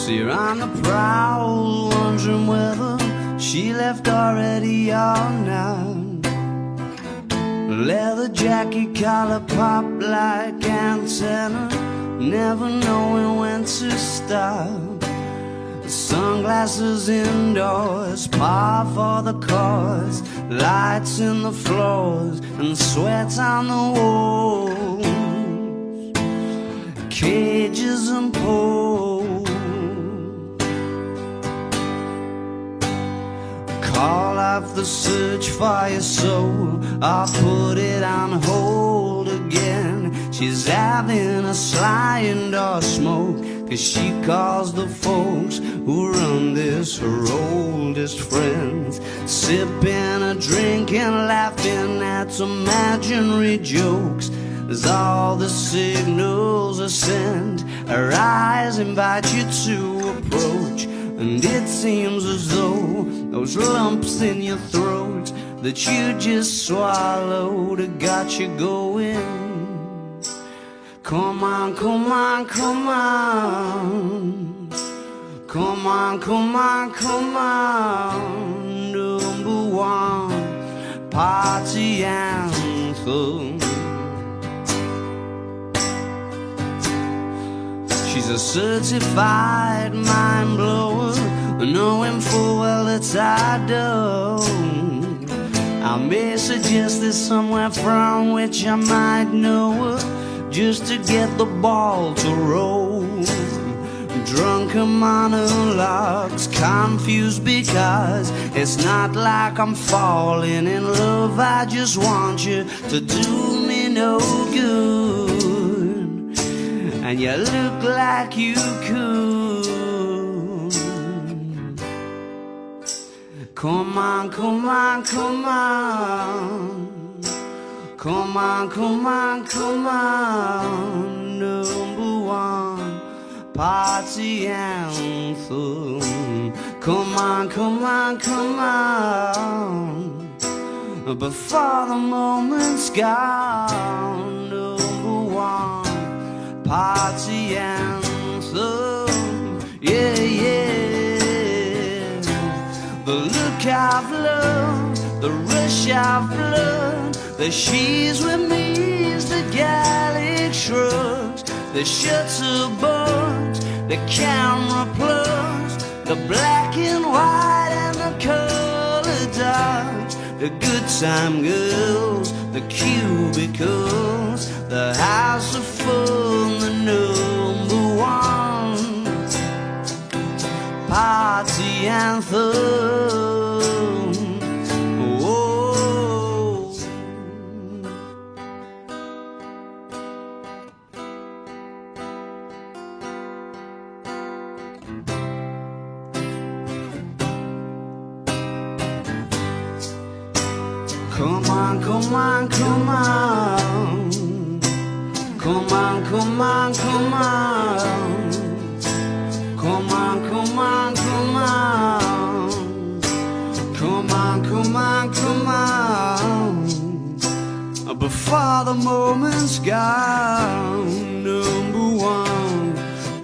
See her on the prowl, wondering whether she left already or not. Leather jacket, collar pop like antenna, never knowing when to stop. Sunglasses indoors, par for the cause, lights in the floors and sweat on the walls, cages and poles. Call off the search for your soul, or put it on hold again. She's having a sliding door smoke, 'cause she calls the folks who run this, her oldest friends, sipping a drink and laughing at imaginary jokes. As all the signals are sent, her eyes invite you to approach, and it seems as though those lumps in your throat that you just swallowed have got you going. Come on, come on, come on. Come on, come on, come on. Number one party anthem. She's a certified mind blower, knowing full well that I don't. I may suggest there's somewhere from which I might know her, just to get the ball to roll. Drunken monologues, confused because it's not like I'm falling in love. I just want you to do me no good, and you look like you could. Come on, come on, come on. Come on, come on, come on. Number one party anthem. Come on, come on, come on. Before the moment's gone. Number one party anthem. Yeah, yeah. The look of love, the rush of blood, the she's with me's, the Gallic shrugs, the shutter bugs, the camera plugs, the black and white and the color dogs, the good time girls, the cubicles, the house of fun, the number one party anthem. Come on, come on, come on. Come on, come on, come on. Come on, come on, come on. Come on, come on, come on. Before the moment's gone. Number one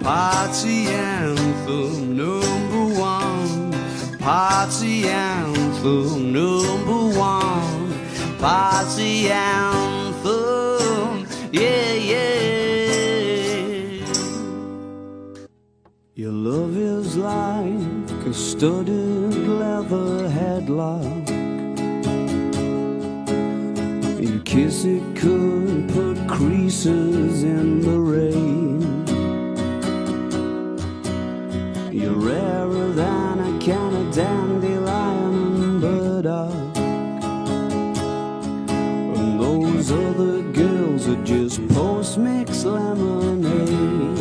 party anthem. Number one party anthem. Number one party anthem, yeah, yeah. Your love is like a studded leather headlock. Your kiss, it could put creases in the rain. You're rarer than a can of dandelion and burdock. Those other girls are just post-mix lemonade.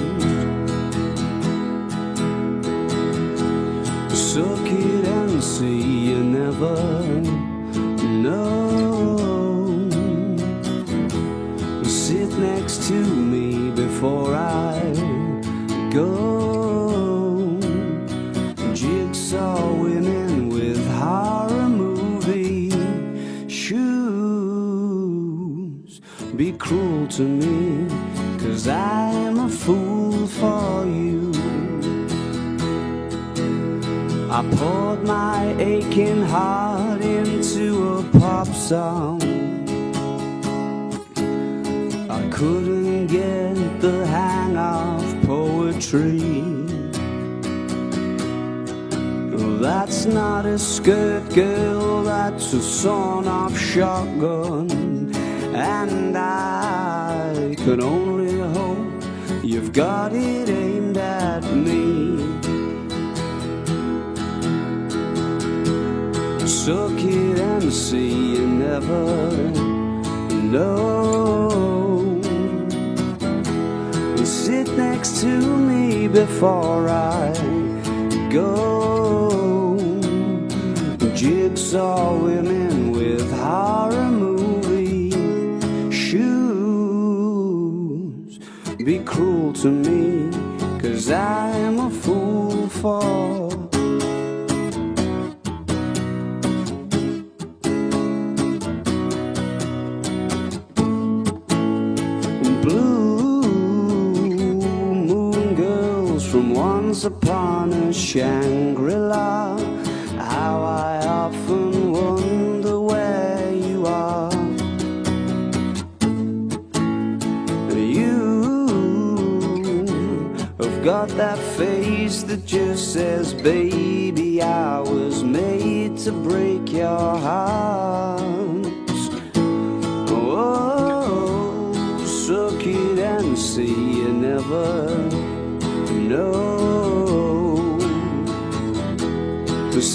Suck it and see you never know. Sit next to me before I go. Jigsaw women with horror movie shoes. Be cruel to me, 'cause I'm a fool for you. I poured my aching heart into a pop song. I couldn't get the hang of poetry. That's not a skirt, girl, that's a sawn-off shotgun. And I can only hope you've got it aimed at me. Suck it and see you never know. Sit next to me before I go. Jigsaw women with horror movie shoes. Be cruel to me, 'cause I'm a fool for once upon a Shangri-La. How I often wonder where you are. You have got that face that just says, baby, I was made to break your heart. Oh, suck it and see you never know.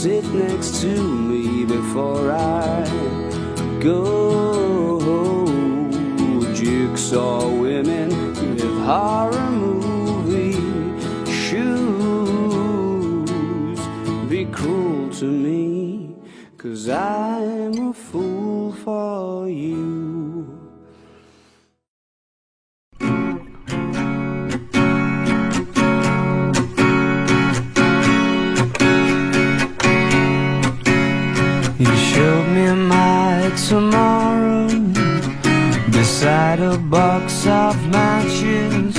Sit next to me before I go. Jigsaw women with horror movie shoes. Be cruel to me, 'cause I'm a fool for you. You showed me my tomorrow beside a box of matches,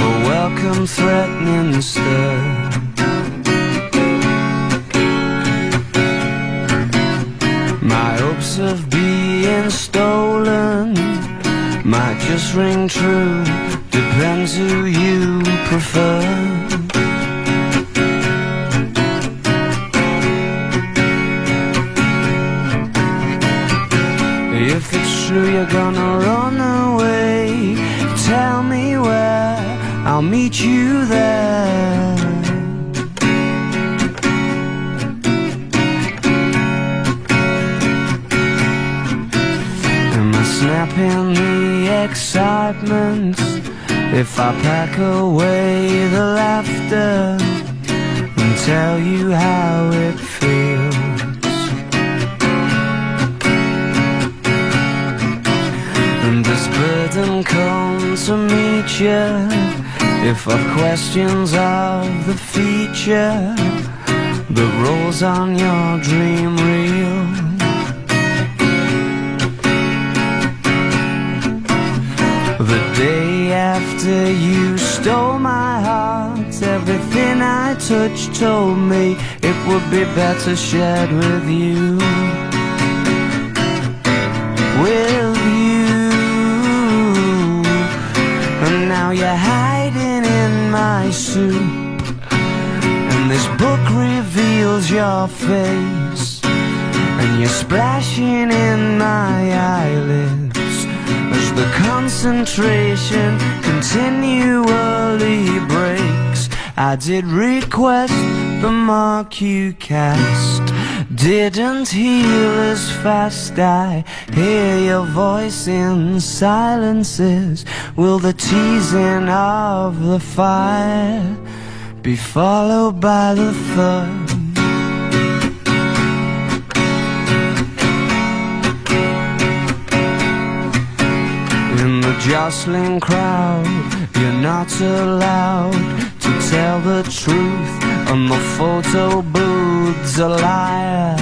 a welcome threatening stir. My hopes of being stolen might just ring true, depends who you prefer. If it's true you're gonna run away, tell me where, I'll meet you there. Am I snapping the excitement if I pack away the laughter and tell you how it feels? This burden come to meet you if I've questions of the feature that rolls on your dream reel. The day after you stole my heart, everything I touched told me it would be better shared with you. Now you're hiding in my soup, and this book reveals your face, and you're splashing in my eyelids as the concentration continually breaks. I did request the mark you cast, didn't heal as fast. I hear your voice in silences. Will the teasing of the fire be followed by the thud? In the jostling crowd, you're not allowed to tell the truth, and the photo booth's a liar.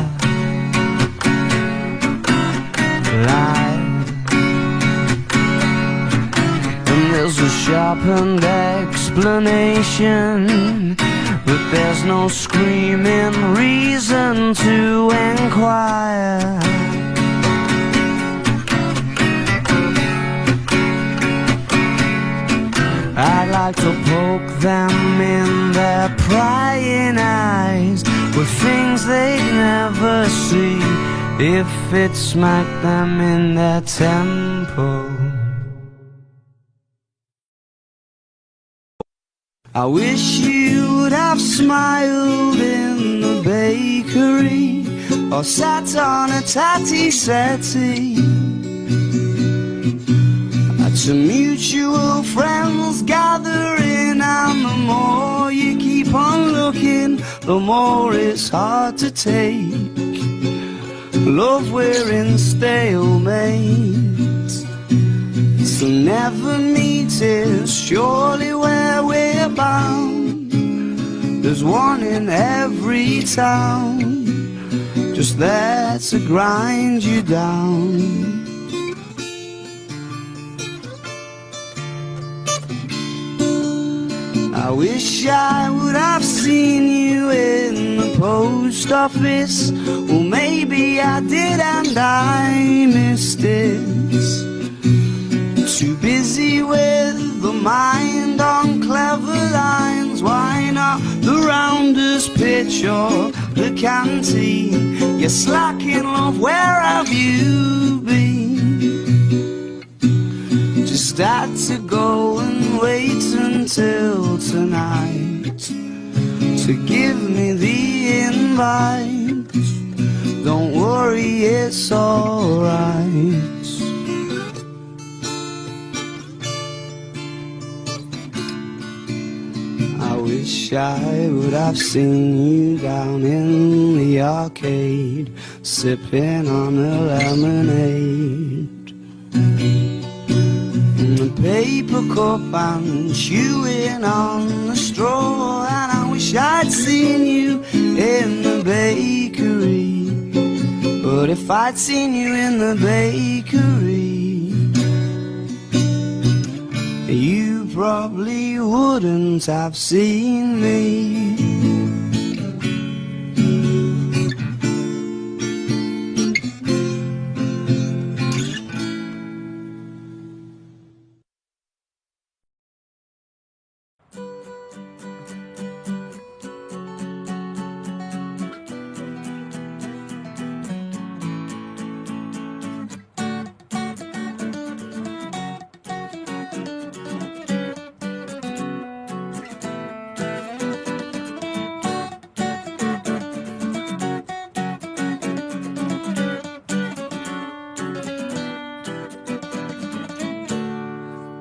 And there's a sharpened explanation but there's no screaming reason to inquire. I'd like to poke them in their prying eyes with things they'd never see if it smacked them in their temple. I wish you would have smiled in the bakery or sat on a tatty settee. To mutual friends gathering, and the more you keep on looking, the more it's hard to take. Love, we're in stalemate, so never meet is surely where we're bound. There's one in every town, just there to grind you down. I wish I would have seen you in the post office. Well, maybe I did and I missed it. Too busy with the mind on clever lines. Why not the Rounders pitch or the canteen? You're slack in love, where have you been? Just had to go and wait until tonight to give me the invite. Don't worry, it's alright. I wish I would have seen you down in the arcade, sipping on a lemonade. The paper cup and chewing on the straw. And I wish I'd seen you in the bakery. But if I'd seen you in the bakery, you probably wouldn't have seen me.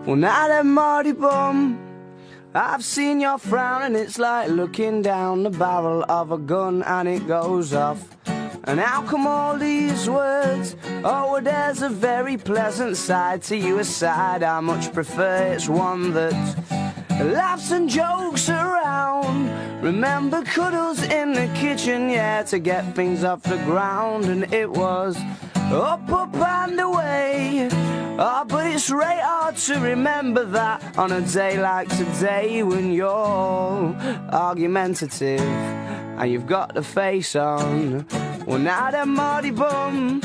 Well, now that Marty bum, I've seen your frown, and it's like looking down the barrel of a gun and it goes off. And how come all these words? Oh, well, there's a very pleasant side to you, a side I much prefer. It's one that laughs and jokes around. Remember cuddles in the kitchen, yeah, to get things off the ground. And it was up, up and away. Oh, but it's right hard to remember that on a day like today, when you're argumentative and you've got the face on. Well, now then, Marty bum,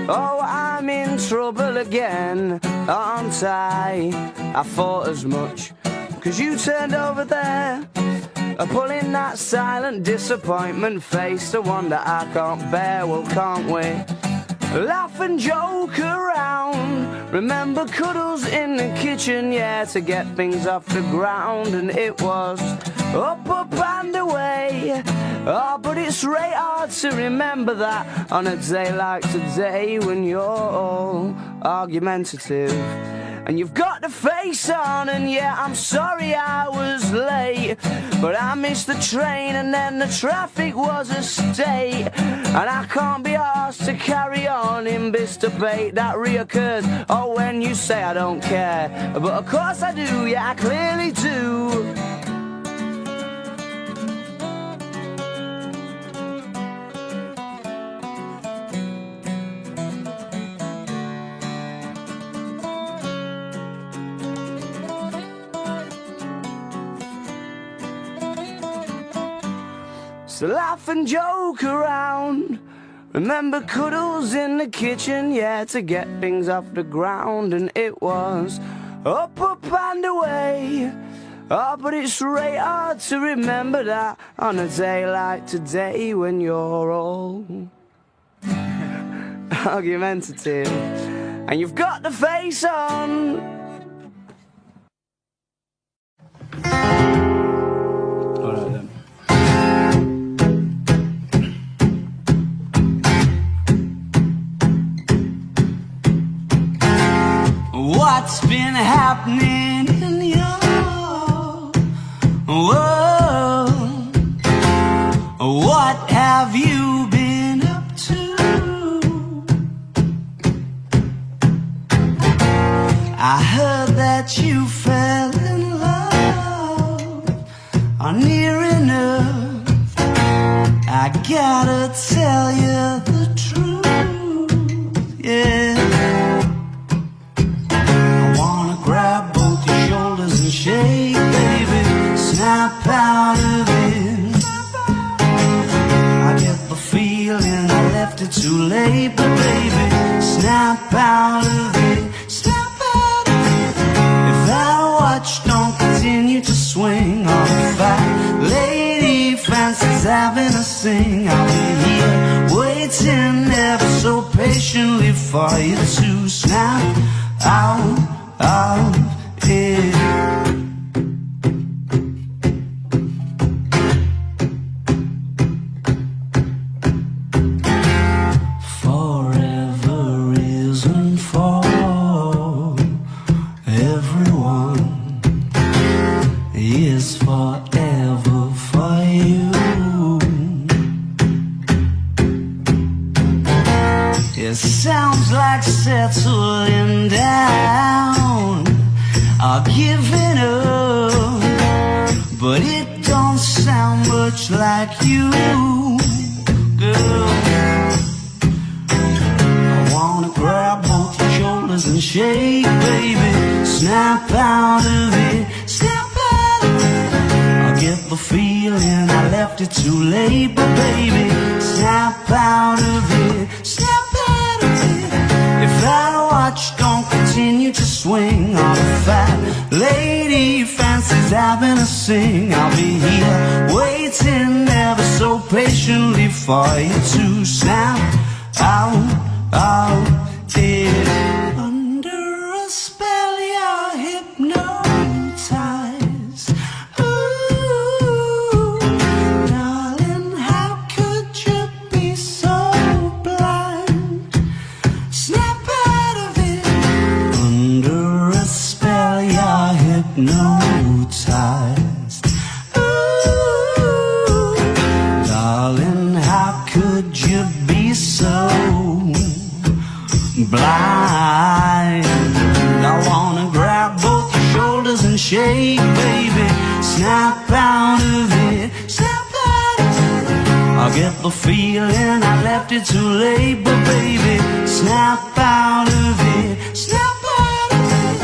oh, I'm in trouble again, aren't I? I thought as much, 'cause you turned over there, pulling that silent disappointment face, the one that I can't bear. Well, can't we laugh and joke around? Remember cuddles in the kitchen, yeah, to get things off the ground. And it was up, up and away. Oh, but it's right hard to remember that on a day like today, when you're all argumentative and you've got the face on. And yeah, I'm sorry I was late, but I missed the train and then the traffic was a state. And I can't be asked to carry on in this debate that reoccurs. Oh, when you say I don't care, but of course I do, yeah, I clearly do. So laugh and joke around. Remember cuddles in the kitchen, yeah, to get things off the ground. And it was up, up and away. Oh, but it's really hard to remember that on a day like today when you're all argumentative and you've got the face on. Alright then. What's been happening in your world? What have you been up to? I heard that you fell in love, or near enough. I gotta tell you the truth, yeah. Grab both your shoulders and shake, baby, snap out of it. I get the feeling I left it too late, but baby, snap out of it, snap out of it. If that watch don't continue to swing, or if that lady fancies having a sing, I'll be here waiting ever so patiently for you to snap out of it. Forever isn't for everyone, is forever for you. It sounds like settling down or giving up, but it don't sound much like you, girl. I wanna grab both your shoulders and shake, baby, snap out of it, snap out of it. I get the feeling I left it too late, but baby, snap out of it, snap out of it. If that watch don't continue to swing, or if that lady fancies having a sing, I'll be here waiting ever so patiently for you to snap out of it. Under a spell you're hypnotized. Ooh, darling, how could you be so blind? Snap out of it. Under a spell you're hypnotized. Ooh, darling, how could you be so blind? I wanna grab both your shoulders and shake, baby, snap out of it, snap out of it. I get the feeling I left it too late, but baby, snap out of it, snap out of it.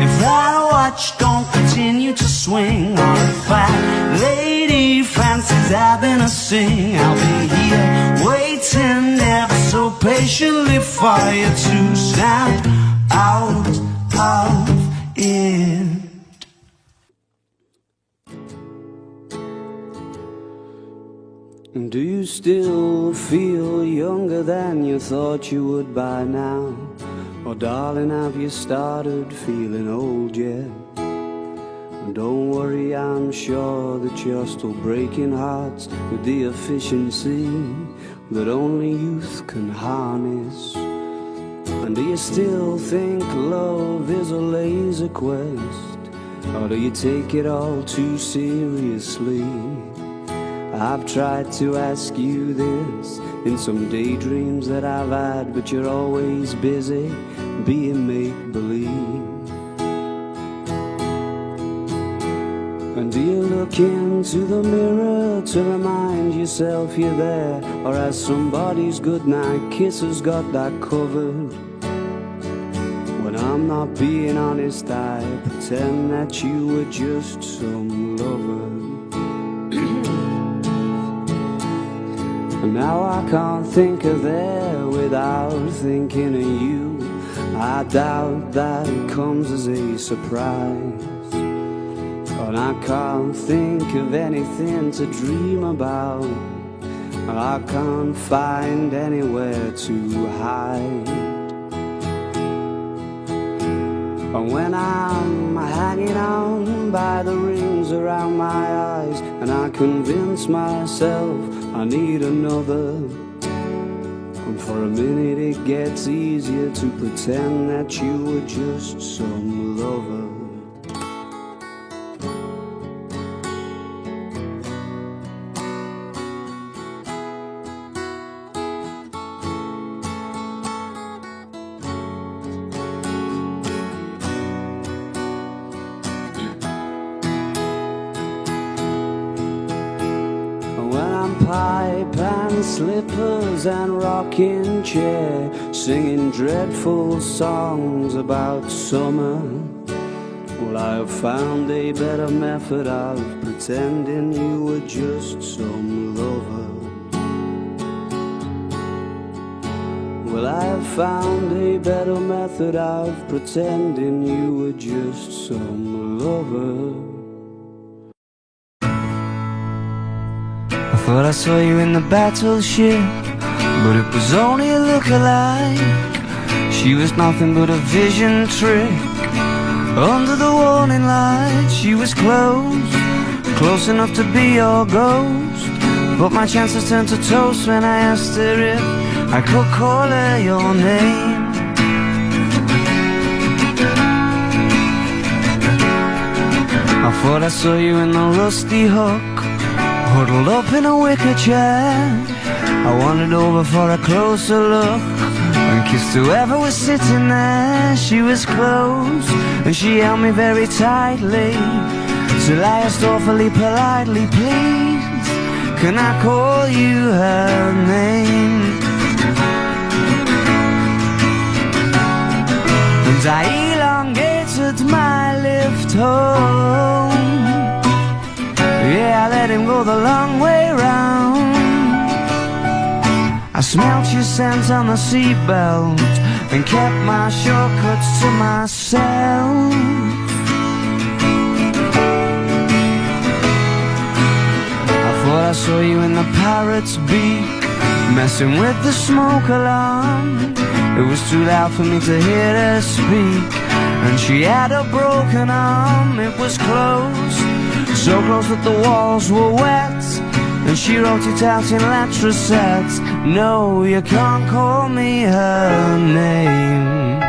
If that watch don't continue to swing, or if that lady fancies having a sing, I'll be here waiting ever so patiently for you to snap out of it. Do you still feel younger than you thought you would by now? Or darling, have you started feeling old yet? Don't worry, I'm sure that you're still breaking hearts with the efficiency that only youth can harness. And do you still think love is a lazy quest? Or do you take it all too seriously? I've tried to ask you this in some daydreams that I've had, but you're always busy being make-believe. And do you look into the mirror to remind yourself you're there? Or has somebody's goodnight kisses got that covered? When I'm not being honest, I pretend that you were just some lover. And now I can't think of there without thinking of you. I doubt that it comes as a surprise, and I can't think of anything to dream about. I can't find anywhere to hide. And when I'm hanging on by the rings around my eyes, and I convince myself I need another, and for a minute it gets easier to pretend that you were just some lover. Pipe and slippers and rocking chair, singing dreadful songs about summer. Well, I have found a better method of pretending you were just some lover. Well, I have found a better method of pretending you were just some lover. I thought I saw you in the battleship, but it was only a look-alike. She was nothing but a vision trick. Under the warning light, she was close enough to be your ghost. But my chances turned to toast when I asked her if I could call her your name. I thought I saw you in the Rusty Hook, huddled up in a wicker chair. I wandered over for a closer look and kissed whoever was sitting there. She was close and she held me very tightly, till I asked awfully politely, please, can I call you her name? And I elongated my lift home. Yeah, I let him go the long way round. I smelt your scent on the seatbelt and kept my shortcuts to myself. I thought I saw you in the parrot's beak, messing with the smoke alarm. It was too loud for me to hear her speak, and she had a broken arm. It was close, so close that the walls were wet, and she wrote it out in letters. No, you can't call me her name.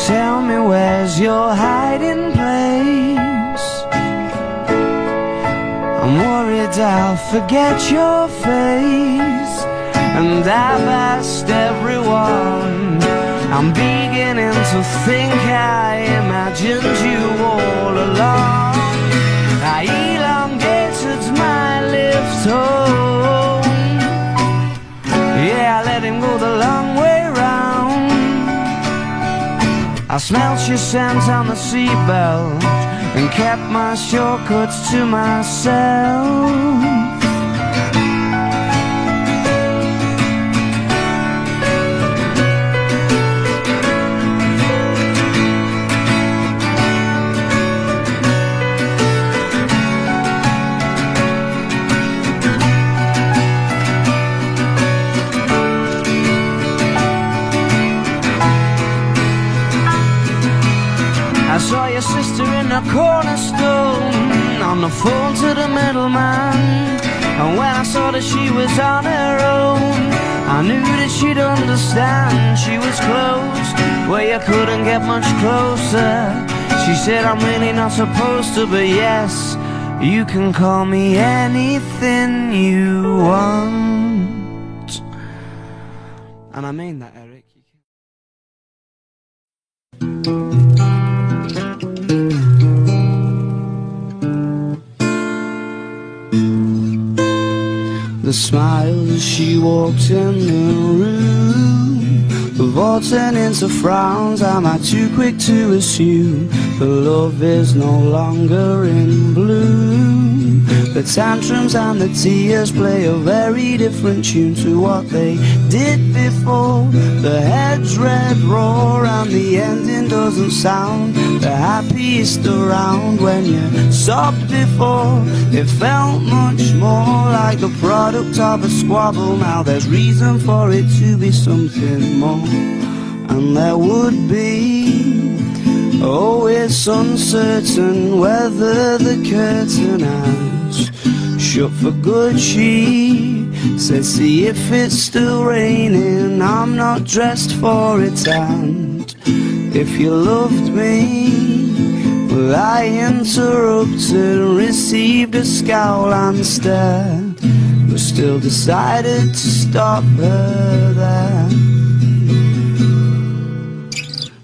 Tell me, where's your hiding place? I'm worried I'll forget your face, and I've asked everyone. I'm beginning to think I imagined you all along. I elongated my lift home. Yeah, I let him go the long way round. I smelt your scent on the seatbelt and kept my shortcuts to myself. I saw your sister in the cornerstone, on the phone to the middleman. And when I saw that she was on her own, I knew that she'd understand. She was close, where you couldn't get much closer. She said, I'm really not supposed to, but yes, you can call me anything you want. And I mean that, Eric. The smile as she walked in the room, vaulting into frowns. Am I too quick to assume the love is no longer in bloom? The tantrums and the tears play a very different tune to what they did before. The head's red roar and the ending doesn't sound the happiest around. When you sobbed before, it felt much more like the product of a squabble. Now there's reason for it to be something more, and there would be. Oh, it's uncertain whether the curtain has shut for good. She said, see if it's still raining, I'm not dressed for it. And if you loved me, well, I interrupted and received a scowl and stare, but still decided to stop her there.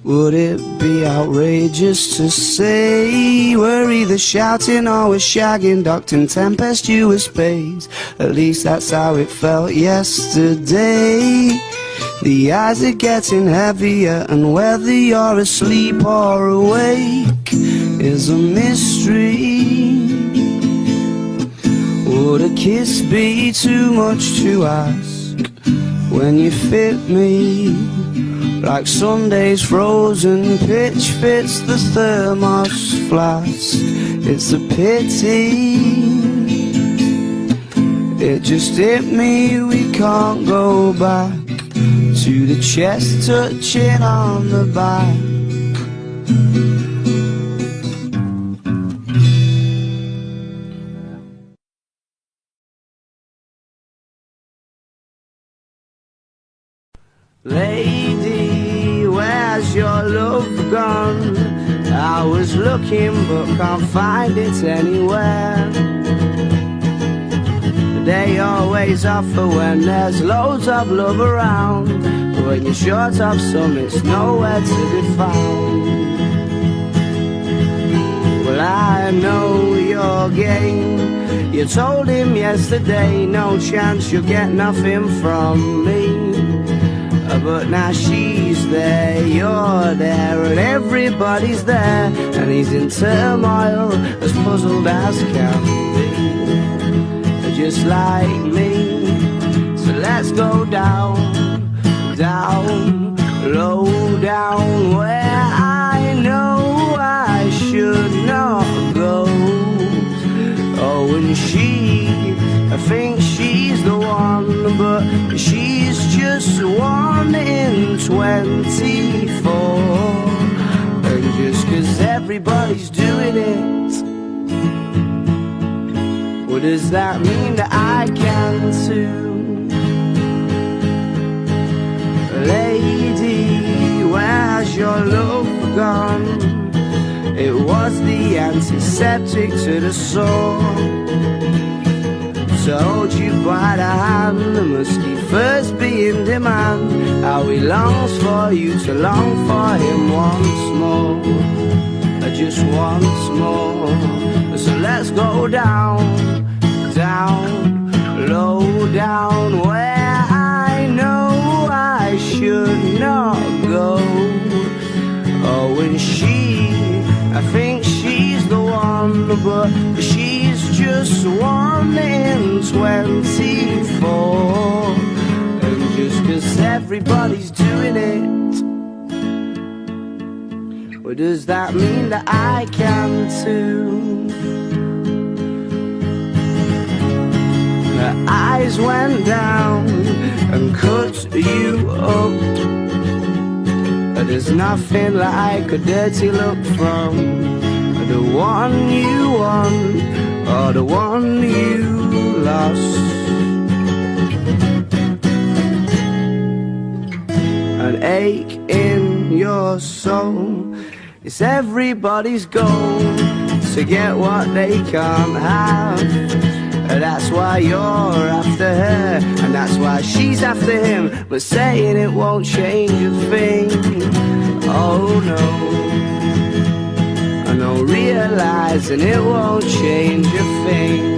Would it be outrageous to say we're either shouting or we're shagging, docked in tempestuous space? At least that's how it felt yesterday. The eyes are getting heavier, and whether you're asleep or awake is a mystery. Would a kiss be too much to ask when you fit me? Like Sunday's frozen pitch fits the thermos flask. It's a pity, it just hit me, we can't go back to the chest touching on the back. Lady, where's your love gone? I was looking but can't find it anywhere. They always offer when there's loads of love around, but when you're short of some, it's nowhere to be found. Well, I know your game. You told him yesterday, no chance, you'll get nothing from me. But now she's there, you're there, and everybody's there, and he's in turmoil, as puzzled as can be, just like me. So let's go down, down, low down, where I know I should not go. Oh, and I think she's the one, but she's just 1 in 24. And just 'cause everybody's doing it, well, does that mean that I can too? Lady, where's your love gone? It was the antiseptic to the sore. So hold you by the hand, must he first be in demand? How he longs for you to long for him once more, just once more. So let's go down, down, low down, where I know I should not go. Oh, and I think she's the one, but she's just 1 in 24. And just 'cause everybody's doing it, well, does that mean that I can too? Her eyes went down and cut you up. There's nothing like a dirty look from the one you want or the one you lost. An ache in your soul, it's everybody's goal to get what they can't have. That's why you're after her, and that's why she's after him, but saying it won't change a thing. Oh no, I know, realizing it won't change a thing.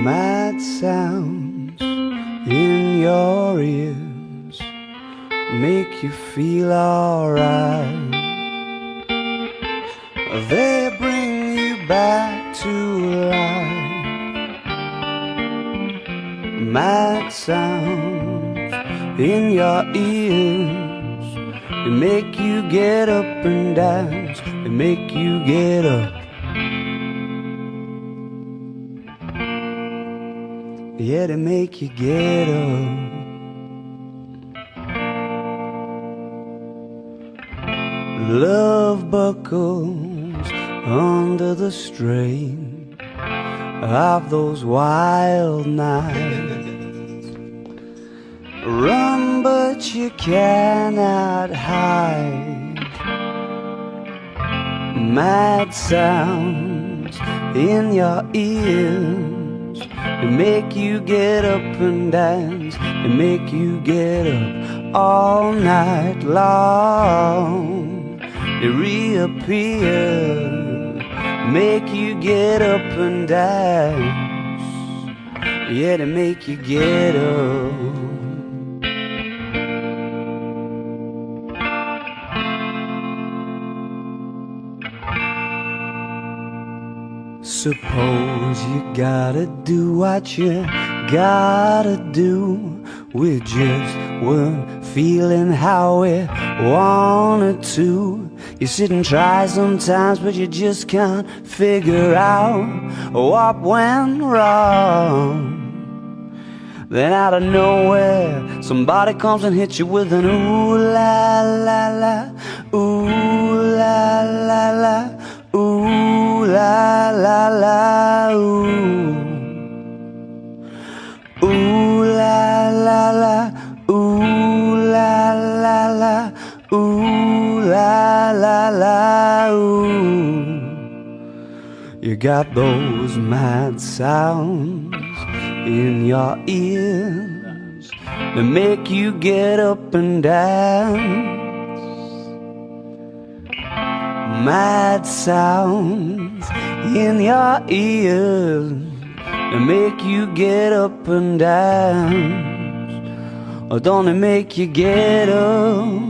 Mad sounds in your ears make you feel alright. They bring you back to life. Mad sounds in your ears, they make you get up and dance, they make you get up. Yeah, they make you get up. Love buckles under the strain of those wild nights. Run, but you cannot hide. Mad sounds in your ears, they make you get up and dance, they make you get up all night long. They reappear, make you get up and dance. Yeah, they make you get up. Suppose you gotta do what you gotta do. We just weren't feeling how we wanted to. You sit and try sometimes, but you just can't figure out what went wrong. Then out of nowhere, somebody comes and hits you with an ooh la la la, ooh la la la, ooh la la la, ooh. Ooh la la la, ooh la la la, ooh la la la, ooh. You got those mad sounds in your ears that make you get up and dance. Mad sounds in your ears that make you get up and dance. Or don't it make you get up?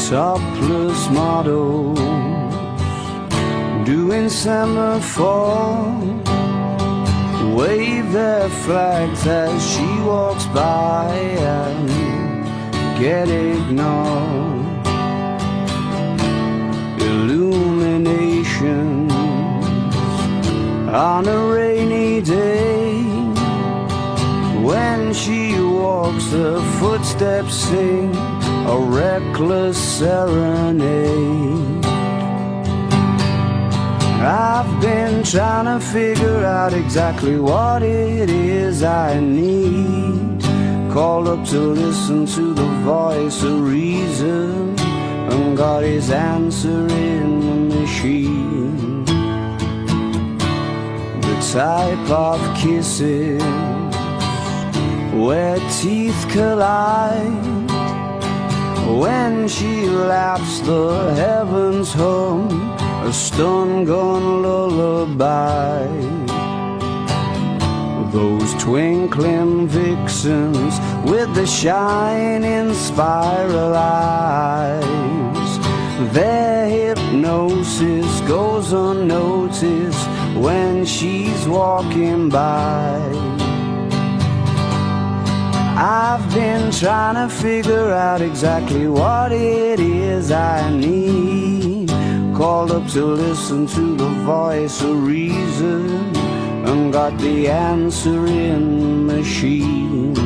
Topless models doing semaphore, wave their flags as she walks by and get ignored. Illuminations on a rainy day, when she walks her footsteps sing a reckless serenade. I've been trying to figure out exactly what it is I need. Called up to listen to the voice of reason, and got his answer in the machine. The type of kisses where teeth collide. When she laughs, the heavens hum a stun-gun lullaby. Those twinkling vixens with the shining spiral eyes, their hypnosis goes unnoticed when she's walking by. I've been trying to figure out exactly what it is I need. Called up to listen to the voice of reason, and got the answer in the machine.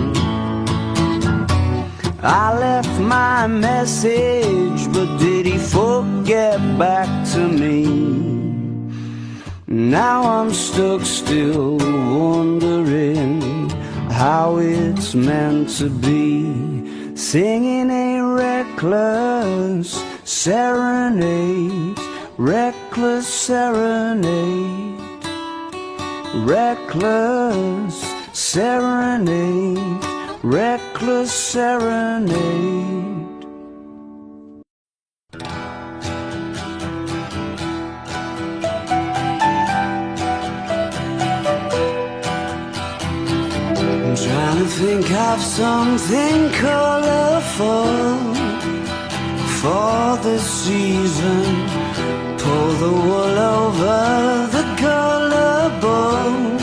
I left my message, but did he forget back to me? Now I'm stuck still wondering how it's meant to be, singing a reckless serenade reckless serenade, reckless serenade, reckless serenade. I'm trying to think of something colorful for the season. Pull the wool over the gullible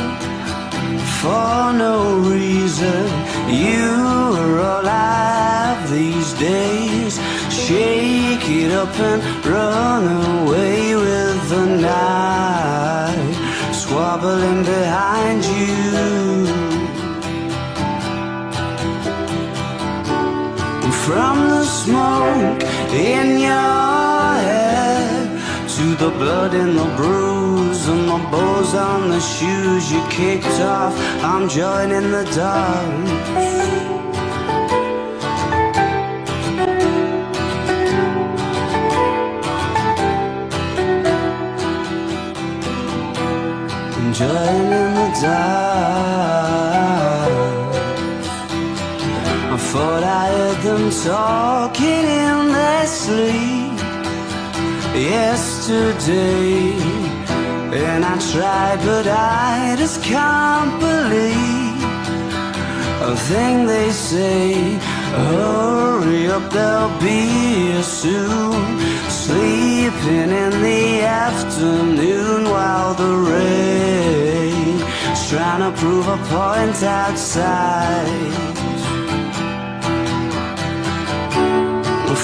for no reason. You are all I have these days. Shake it up and run away with the night squabbling behind you. From the smoke in your head to the blood in the bruise and the bows on the shoes you kicked off, I'm joining the dance. I'm joining the dance. I thought I heard them talking in their sleep yesterday, and I tried but I just can't believe a thing they say. Hurry up, they'll be here soon, sleeping in the afternoon while the rain's trying to prove a point outside.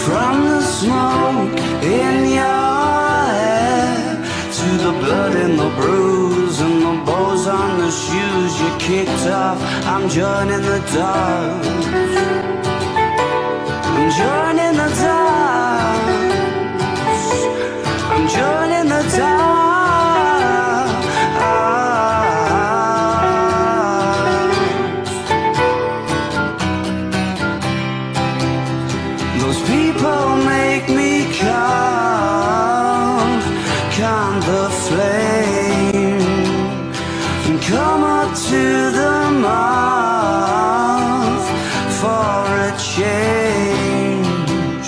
From the smoke in your hair to the blood in the bruise and the bows on the shoes you kicked off, I'm joining the dance. I'm joining the dance. I'm joining the dance. Those people make me calm the flame and come up to the mouth for a change.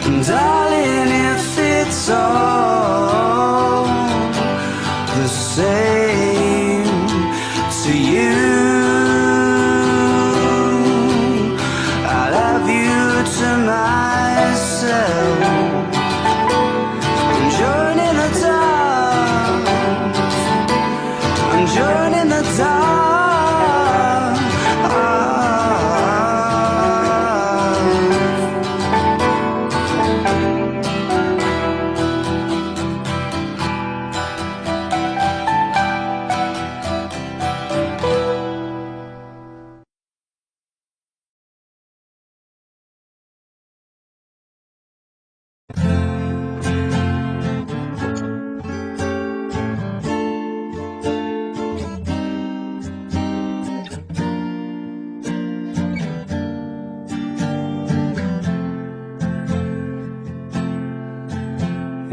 And darling, if it's all the same to you, I love you to myself. I'm joining the dance. I'm joining the dance.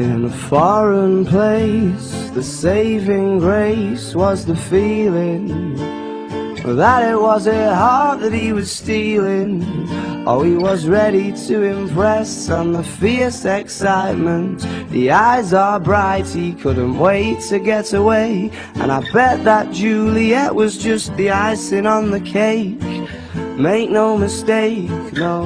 In a foreign place, the saving grace was the feeling that it was a heart that he was stealing. Oh, he was ready to impress on the fierce excitement. The eyes are bright, he couldn't wait to get away. And I bet that Juliet was just the icing on the cake. Make no mistake, no.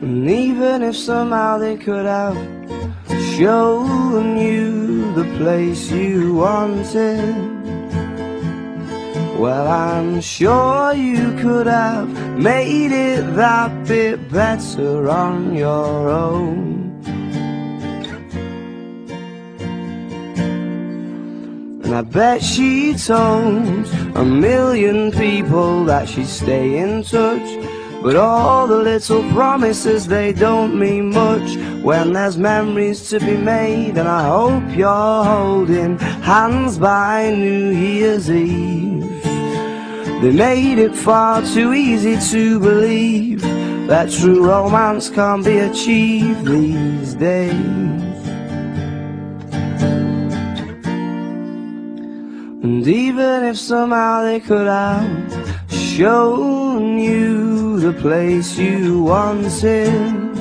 And even if somehow they could have shown you the place you wanted, well, I'm sure you could have made it that bit better on your own. And I bet she told 1,000,000 people that she'd stay in touch, but all the little promises, they don't mean much when there's memories to be made. And I hope you're holding hands by New Year's Eve. They made it far too easy to believe that true romance can't be achieved these days. And even if somehow they could have shown you the place you wanted,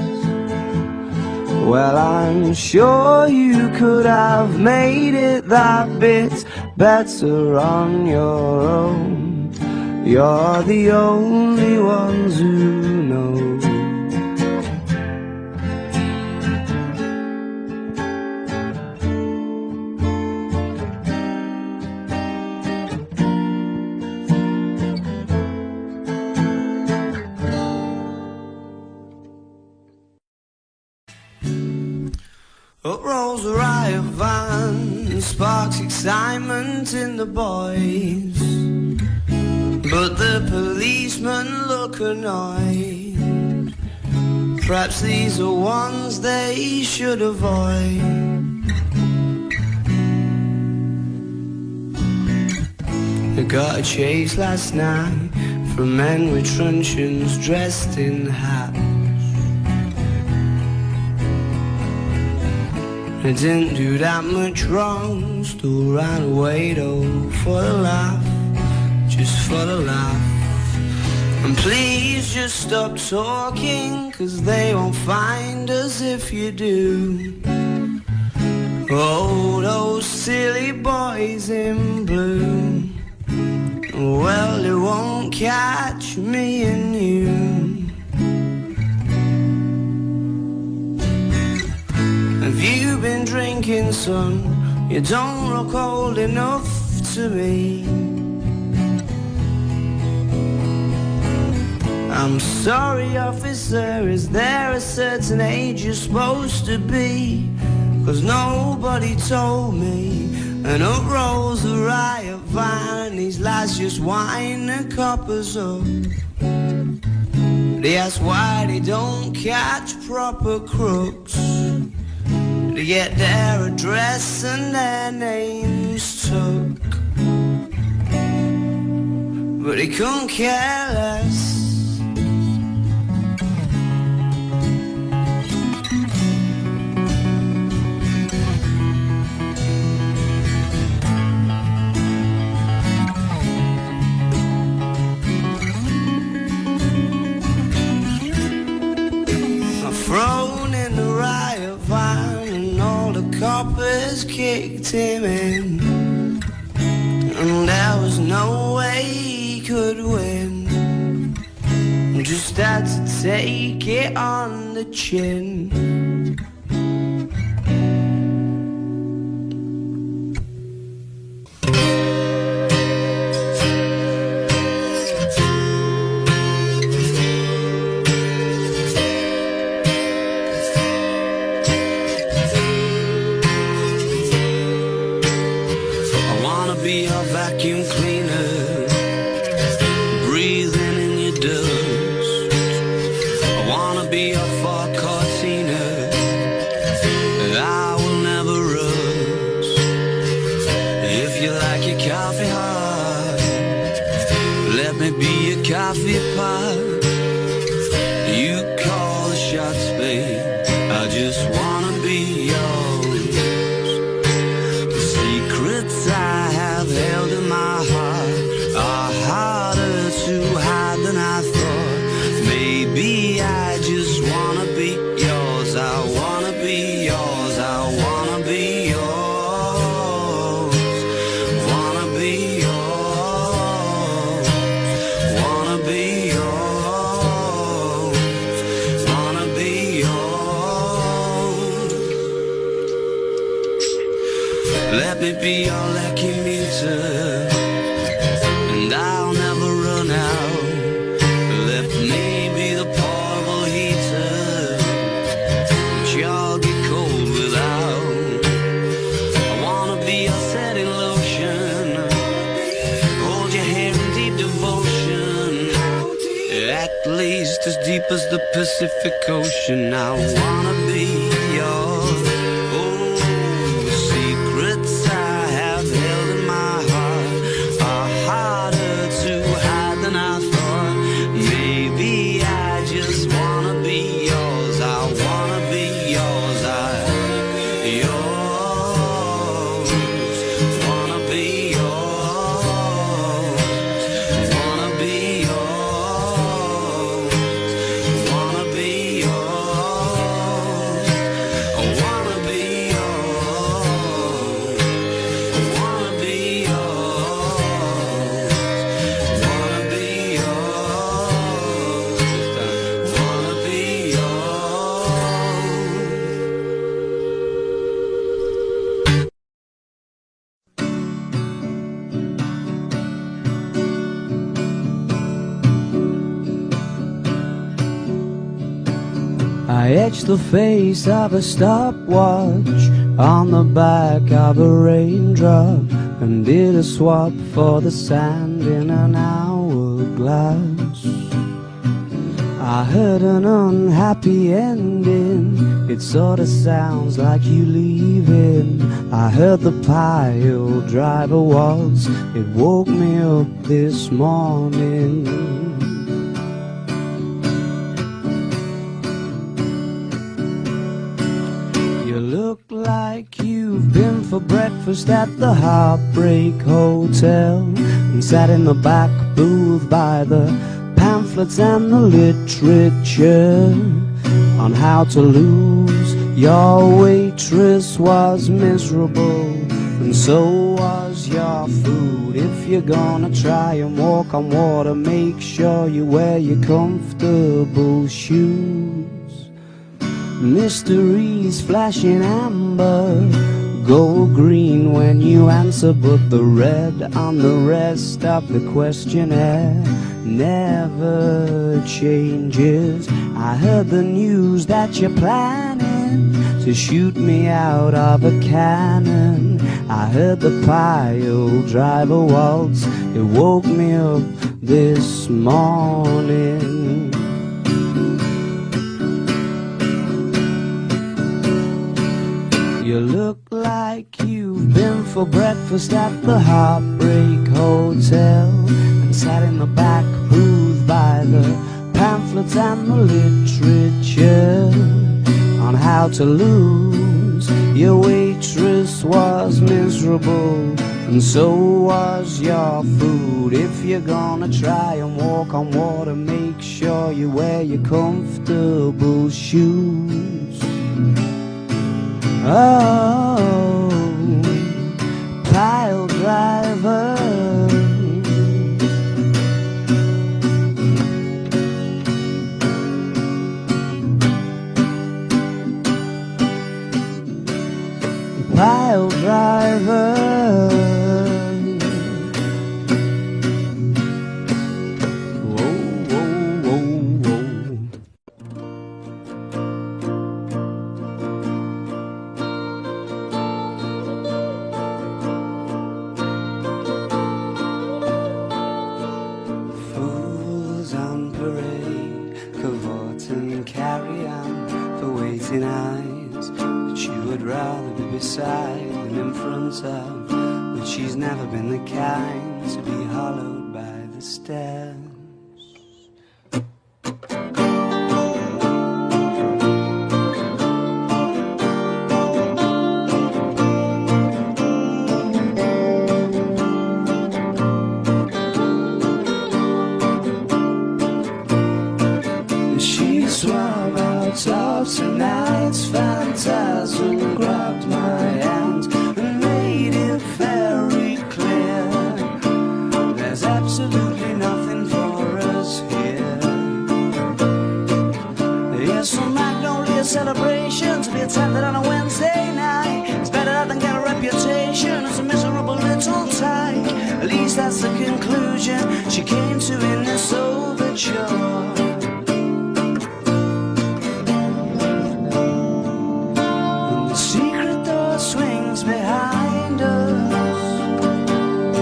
well, I'm sure you could have made it that bit better on your own. You're the only ones who know. Up rolls a riot van, sparks excitement in the boys, but the policemen look annoyed. Perhaps these are ones they should avoid. I got a chase last night from men with truncheons dressed in hats. I didn't do that much wrong, still ran away though for the laugh, just for the laugh. And please just stop talking, 'cause they won't find us if you do. Oh, those silly boys in blue, well, they won't catch me and you. Have you been drinking, son? You don't look old enough to me. I'm sorry, officer, is there a certain age you're supposed to be? 'Cause nobody told me. And up rolls the riot van, and these lads just wind the coppers up. They ask why they don't catch proper crooks. They get their address and their names took, but they couldn't care less. I've thrown in the riot van, coppers kicked him in, and there was no way he could win. Just had to take it on the chin. Be a vacuum cleaner, breathing in your dust. I wanna be a four-car Cena, I will never rust. If you like your coffee hot, let me be your coffee pot. You call the shots, babe, I just wanna be yours. The secrets I have held in my heart are harder to hide than I thought. Maybe I just wanna be yours. I wanna be yours. I wanna be yours. Wanna be yours. Wanna be yours. Wanna be yours. Let me be your lucky meter, and I'll never run out. Let me be the portable heater that y'all get cold without. I wanna be your setting lotion, hold your hair in deep devotion, at least as deep as the Pacific Ocean. I wanna be yours. Just I etched the face of a stopwatch on the back of a raindrop and did a swap for the sand in an hourglass. I heard an unhappy ending, it sorta sounds like you leaving. I heard the pile driver waltz, it woke me up this morning. You look like you've been for breakfast at the Heartbreak Hotel and sat in the back booth by the pamphlets and the literature on how to lose. Your waitress was miserable and so was your food. If you're gonna try and walk on water, make sure you wear your comfortable shoes. Mysteries flashing amber, go green when you answer, but the red on the rest of the questionnaire never changes. I heard the news that you're planning to shoot me out of a cannon. I heard the pile driver waltz, it woke me up this morning. You look like you've been for breakfast at the Heartbreak Hotel and sat in the back booth by the pamphlets and the literature on how to lose. Your waitress was miserable and so was your food. If you're gonna try and walk on water, make sure you wear your comfortable shoes. Oh, pile driver, pile driver. Whoa, whoa, whoa, whoa. Cavort and carry on for waiting eyes that you would rather be beside than in front of, but she's never been the kind to be hollowed by the stairs. Of tonight's phantasm grabbed my hand and made it very clear there's absolutely nothing for us here. Here's some Magnolia celebration to be attended on a Wednesday night. It's better than get a reputation as a miserable little tyke. At least that's the conclusion she came to in this overture. Behind us,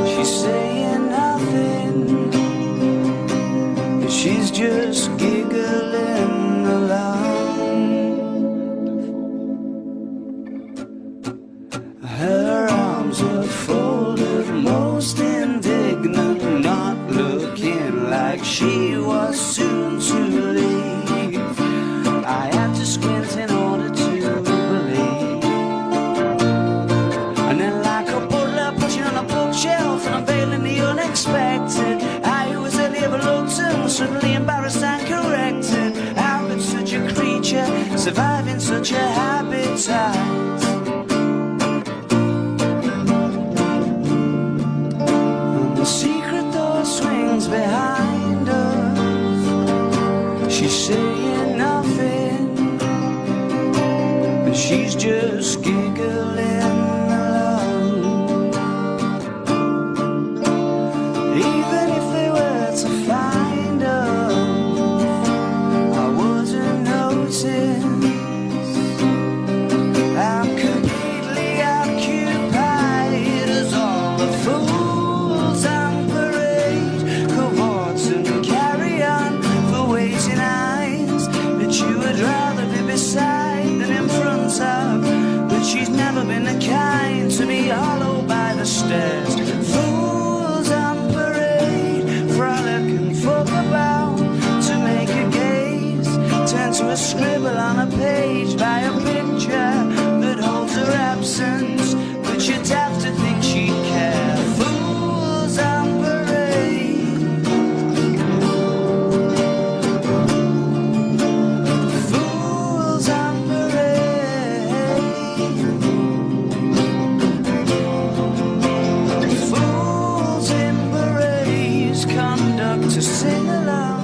she's saying nothing, she's just giggling along. Her arms were folded, most indignant, not looking like she was soon to leave. I had to squint in order to shelf and unveiling the unexpected. I who was earlier reluctant, suddenly embarrassed and corrected. How could such a creature survive in such a habitat? And the secret door swings behind us. She's saying nothing, and she's just giggling. To find us, I wouldn't notice. Fools and parade, cohorts and carry on for waiting eyes that you would rather be beside than in front of. But she's never been the kind to be hollowed by the stairs. Fools and parade, frolic and fuck about to make a gaze turn to a scribble on a page by a picture that holds her absence, but you'd have to think she'd care. Fools and parade, fools and parade, fools in parades conduct to sing along.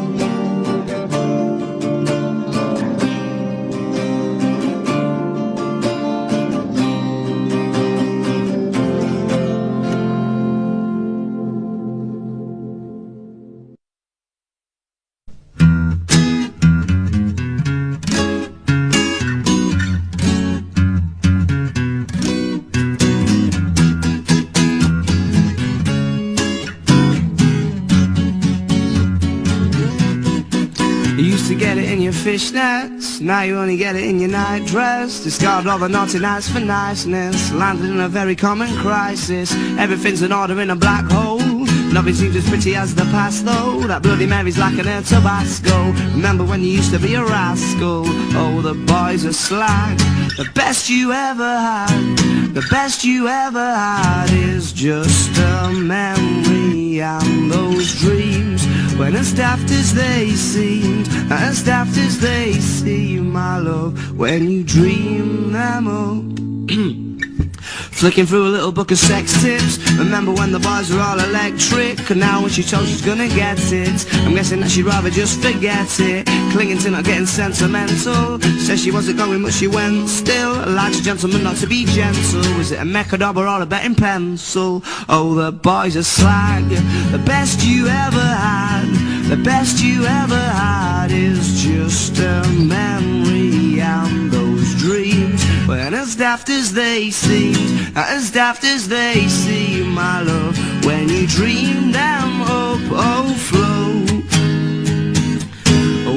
You used to get it in your fishnets, now you only get it in your night dress. Discard all the naughty nights for niceness, landed in a very common crisis. Everything's in order in a black hole. Nothing seems as pretty as the past though. That Bloody Mary's lacking her Tabasco. Remember when you used to be a rascal? Oh, the boys are slag. The best you ever had, the best you ever had is just a memory. And those dreams, when as daft as they seemed, as daft as they seem, my love, when you dream them up. Flicking through a little book of sex tips. Remember when the boys were all electric, and now when she told she's gonna get it, I'm guessing that she'd rather just forget it. Clinging to not getting sentimental, says she wasn't going but she went still. Like a gentleman not to be gentle. Was it a Mechadog or a betting pencil? Oh, the boys are slag. The best you ever had, the best you ever had is just a memory. And those dreams, when as daft as they seemed, as daft as they seem, my love, when you dream them up, oh float.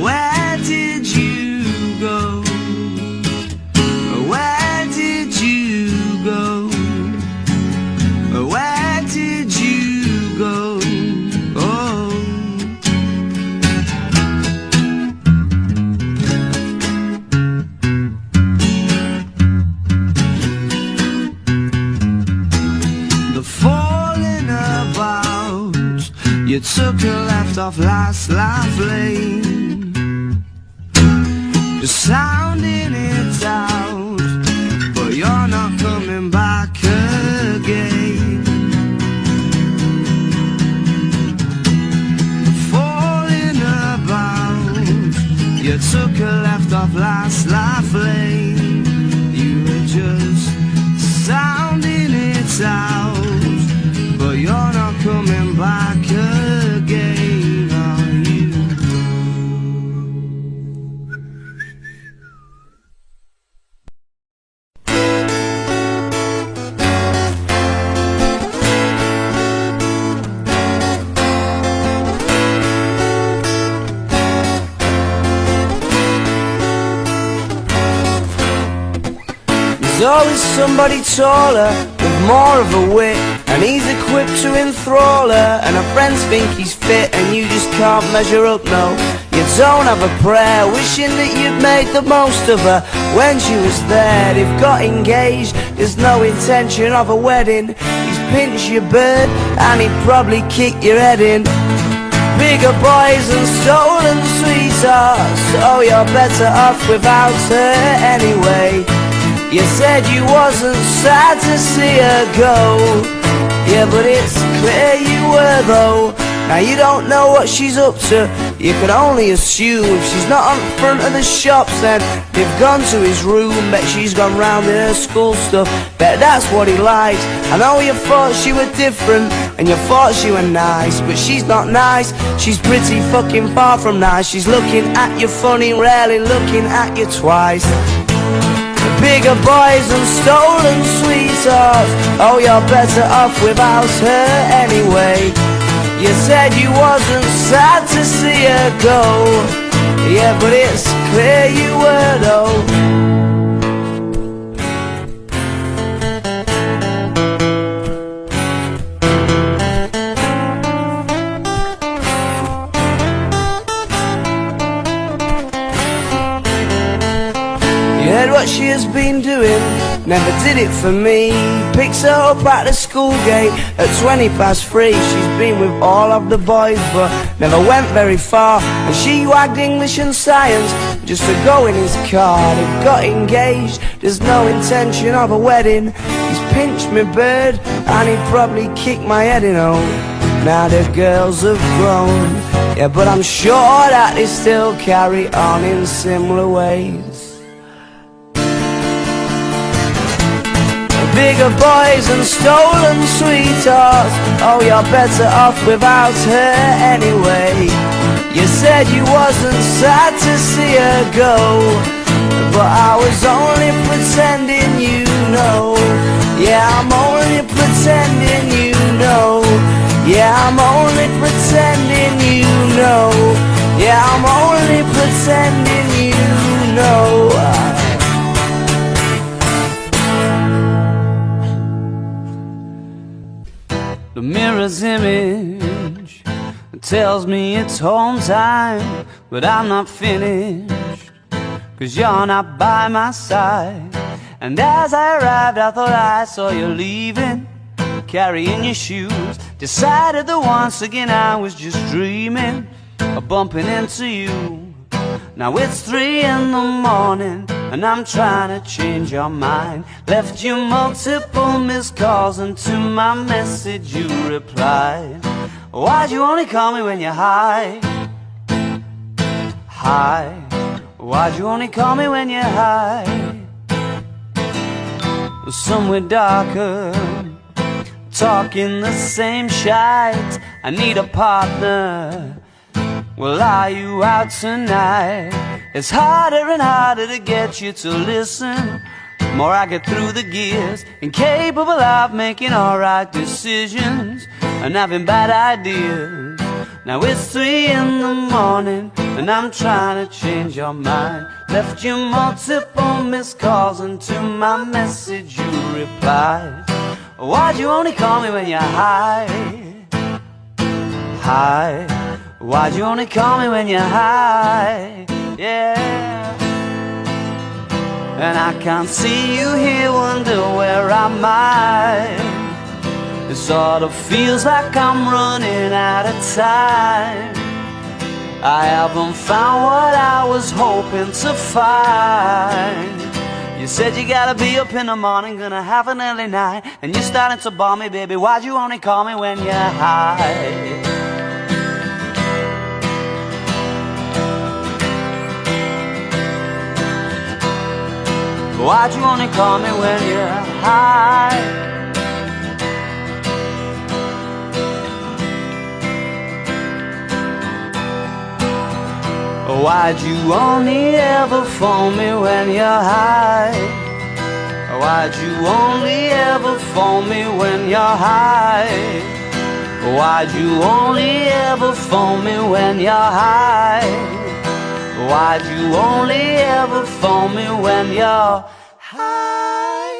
Where did you go? Where did you go? Where did you go? Oh. The falling about, you took a left off last laugh lane, just sounding it out, but you're not coming back again. Falling about, you took a left off last laugh lane, you were just sounding it out, but you're not coming back again, are you? There's always somebody taller, with more of a wit, and he's equipped to enthrall her, and her friends think he's fit, and you just can't measure up, no. You don't have a prayer, wishing that you'd made the most of her when she was there. They've got engaged, there's no intention of a wedding. He's pinched your bird, and he'd probably kick your head in. Bigger boys and stolen sweethearts, so you're better off without her anyway. You said you wasn't sad to see her go, yeah, but it's clear you were though. Now you don't know what she's up to, you can only assume. If she's not on front of the shops, then they've gone to his room. Bet she's gone round in her school stuff, bet that's what he likes. I know you thought she were different, and you thought she were nice, but she's not nice, she's pretty fucking far from nice. She's looking at you funny, rarely looking at you twice. Bigger boys and stolen sweethearts. Oh, you're better off without her anyway. You said you wasn't sad to see her go. Yeah, but it's clear you were though. What she has been doing, never did it for me. Picks her up at the school gate at 3:20. She's been with all of the boys but never went very far. And she wagged English and science just to go in his car. They got engaged, there's no intention of a wedding. He's pinched me bird and he'd probably kick my head in. Oh, now the girls have grown, yeah, but I'm sure that they still carry on in similar ways. Bigger boys and stolen sweethearts. Oh, you're better off without her anyway. You said you wasn't sad to see her go, but I was only pretending, you know. Yeah, I'm only pretending, you know. Yeah, I'm only pretending, you know. Yeah, I'm only pretending, you know. The mirror's image tells me it's home time, but I'm not finished, 'cause you're not by my side. And as I arrived I thought I saw you leaving, carrying your shoes. Decided that once again I was just dreaming of bumping into you. Now it's 3 in the morning and I'm trying to change your mind. Left you multiple missed calls, and to my message you replied. Why'd you only call me when you're high? High. Why'd you only call me when you're high? Somewhere darker, talking the same shite. I need a partner. Well, are you out tonight? It's harder and harder to get you to listen. More I get through the gears, incapable of making alright decisions and having bad ideas. Now it's 3 in the morning and I'm trying to change your mind. Left you multiple missed calls, and to my message you replied. Why'd you only call me when you're high? High. Why'd you only call me when you're high? Yeah. And I can't see you here, wonder where am I? It sort of feels like I'm running out of time. I haven't found what I was hoping to find. You said you gotta be up in the morning, gonna have an early night, and you're starting to bore me, baby. Why'd you only call me when you're high? Why'd you only call me when you're high? Why'd you only ever phone me when you're high? Why'd you only ever phone me when you're high? Why'd you only ever phone me when you're high? Why'd you only ever phone me when you're high?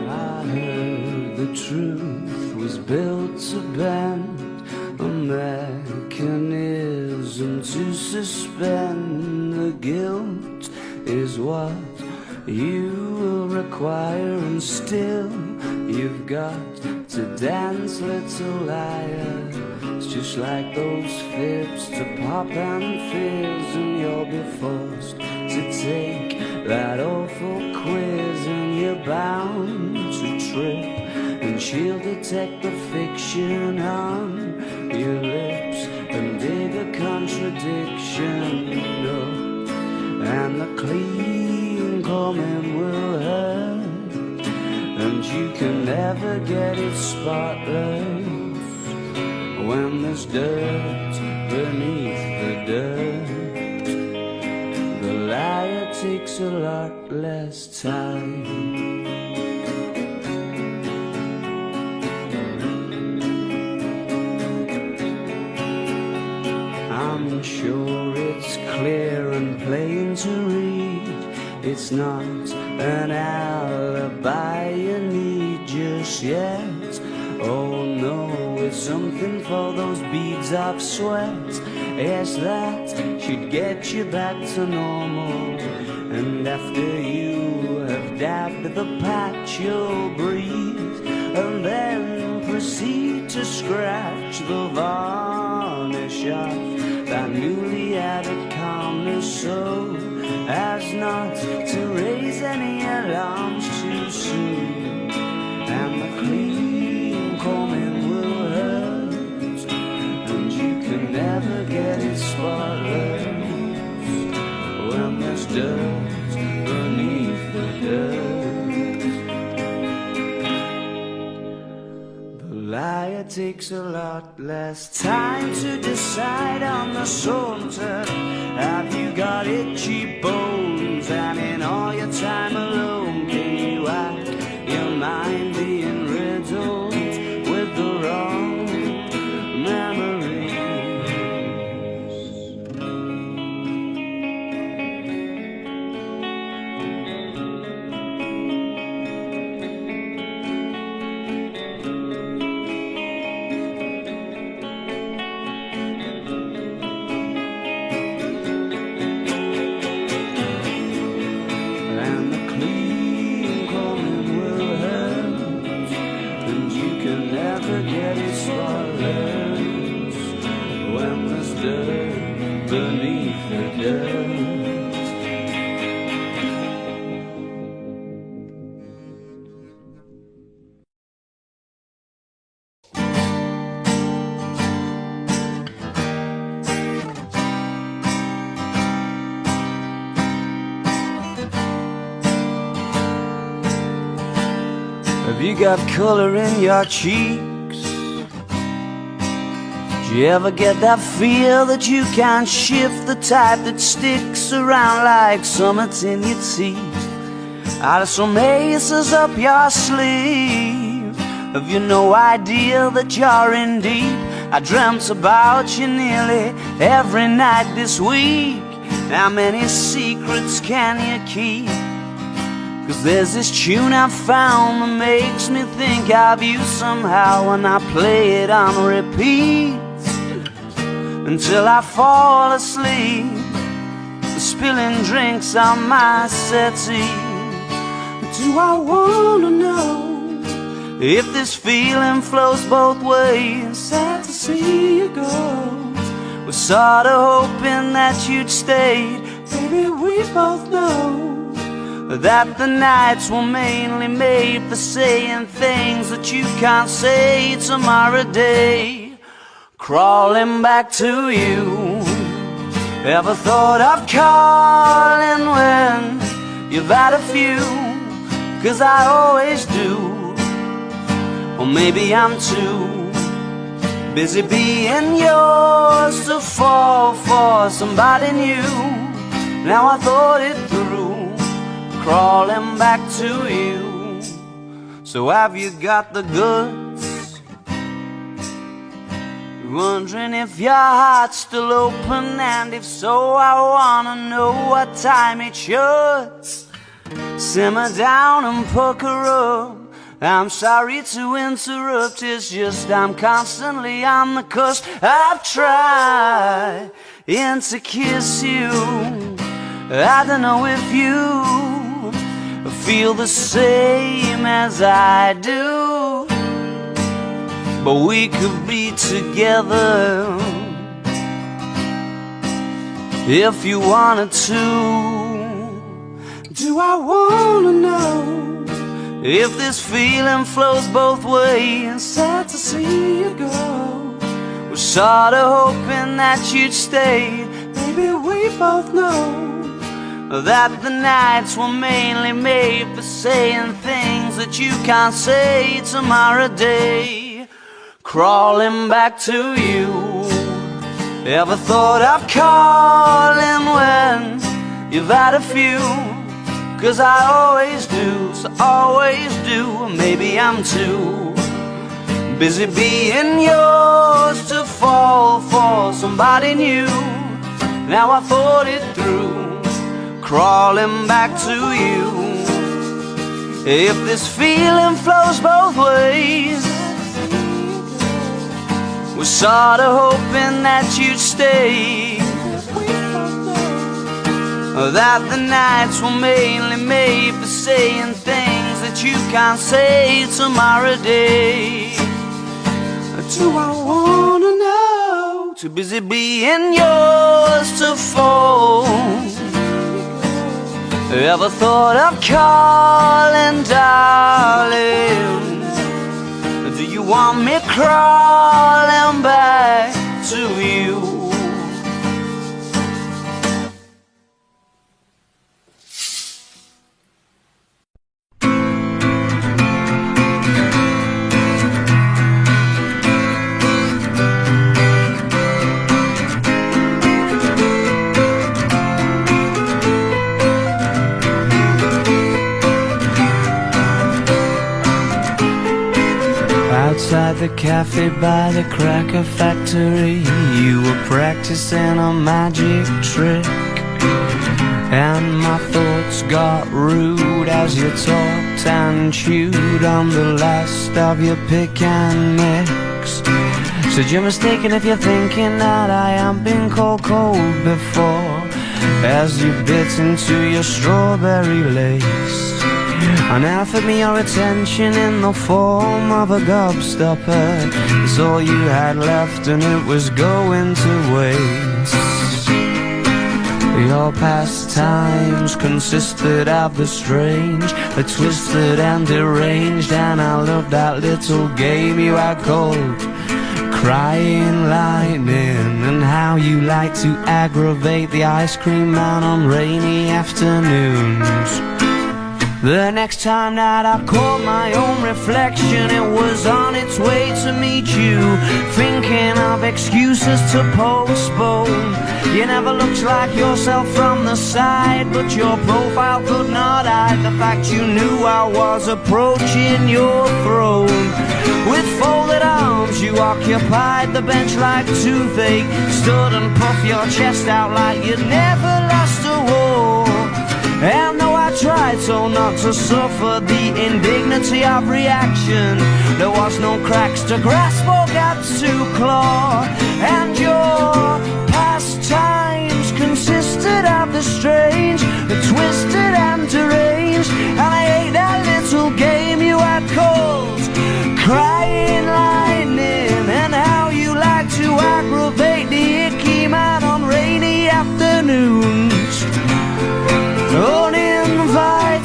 I heard the truth was built to bend, a mechanism to suspend. The guilt is what you will require, and still you've got to dance, little liar. It's just like those fibs to pop and fizz, and you'll be forced to take that awful quiz, and you're bound to trip, and she'll detect the fiction on your lips and dig a contradiction, no. And the clean coming will hurt, and you can never get it spotless when there's dirt beneath the dirt. The liar takes a lot less time. I'm sure it's clear and plain to read. It's not an alibi you need just yet. Oh no, it's something for those beads of sweat. Yes, that should get you back to normal. And after you have dabbed the patch, you'll breathe, and then proceed to scratch the varnish off that newly added calmness, so as not to raise any alarms too soon. And the clean coming will hurt, and you can never get it spotless when there's dirt beneath the dirt. The liar takes a lot less time to decide on the saunter. Have you got itchy bones? And in all your time alone, can you hack your mind being riddled with the wrong memories? Get it spotless when there's dirt beneath the dirt. Have you got color in your cheeks? Do you ever get that feel that you can't shift, the type that sticks around like summits in your teeth? Are there some aces up your sleeve? Have you no idea that you're in deep? I dreamt about you nearly every night this week. How many secrets can you keep? 'Cause there's this tune I found that makes me think of you somehow, and I play it on repeat until I fall asleep, spilling drinks on my settee. Do I wanna know if this feeling flows both ways? Sad to see you go. Was sorta hoping that you'd stayed. Baby, we both know that the nights were mainly made for saying things that you can't say tomorrow day. Crawling back to you, ever thought of calling when you've had a few? 'Cause I always do. Or maybe I'm too busy being yours to fall for somebody new. Now I thought it through, crawling back to you. So have you got the goods? Wondering if your heart's still open, and if so, I wanna know what time it shuts. Simmer down and pucker up. I'm sorry to interrupt, it's just I'm constantly on the cusp. I've tried to kiss you. I don't know if you feel the same as I do, but we could be together if you wanted to. Do I wanna know if this feeling flows both ways? Sad to see you go. Was sorta hoping that you'd stay. Maybe we both know that the nights were mainly made for saying things that you can't say tomorrow day. Crawling back to you, ever thought of calling when you've had a few? 'Cause I always do, so always do. Maybe I'm too busy being yours to fall for somebody new. Now I thought it through, crawling back to you. If this feeling flows both ways, we're sorta hoping that you'd stay. That the nights were mainly made for saying things that you can't say tomorrow day. Do I wanna know? Too busy being yours to fall. Ever thought of calling, darling? Do you want me crawling back to you? Outside the cafe by the cracker factory, you were practicing a magic trick, and my thoughts got rude as you talked and chewed on the last of your pick and mix. Said you're mistaken if you're thinking that I haven't been cold before, as you bit into your strawberry lace and offered me your attention in the form of a gobstopper. It's all you had left and it was going to waste. Your pastimes consisted of the strange, the twisted and deranged, and I loved that little game you had called Crying Lightning, and how you like to aggravate the ice cream man on rainy afternoons. The next time that I caught my own reflection, it was on its way to meet you, thinking of excuses to postpone. You never looked like yourself from the side, but your profile could not hide the fact you knew I was approaching your throne. With folded arms you occupied the bench like toothache, stood and puffed your chest out like you'd never lost a war. And though I tried so not to suffer the indignity of reaction, there was no cracks to grasp or gaps to claw. And your pastimes consisted of the strange, the twisted and deranged, and I ate that little game you had called Crying Lightning, and how you like to aggravate the icky man on rainy afternoons. Uninviting,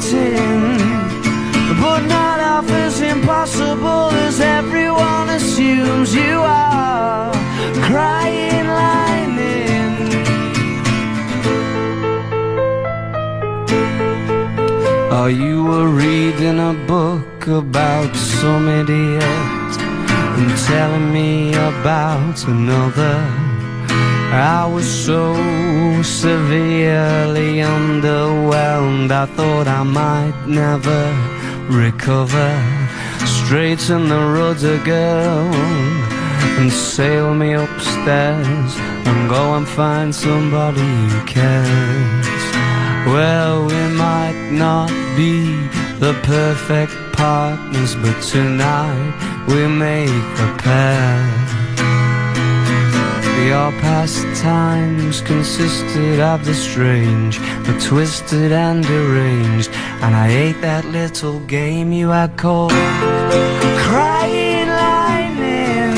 but not half as impossible as everyone assumes. You are Crying Lightning. Oh, you were reading a book about some idiot and telling me about another. I was so severely underwhelmed, I thought I might never recover. Straighten the rudder, girl, and sail me upstairs, and go and find somebody who cares. Well, we might not be the perfect partners, but tonight we make a pair. Your pastimes consisted of the strange, the twisted and deranged, and I ate that little game you had called Crying Lightning.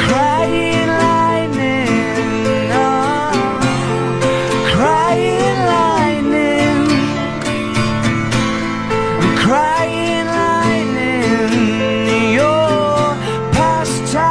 Crying Lightning, oh, Crying Lightning, Crying Lightning. Your pastime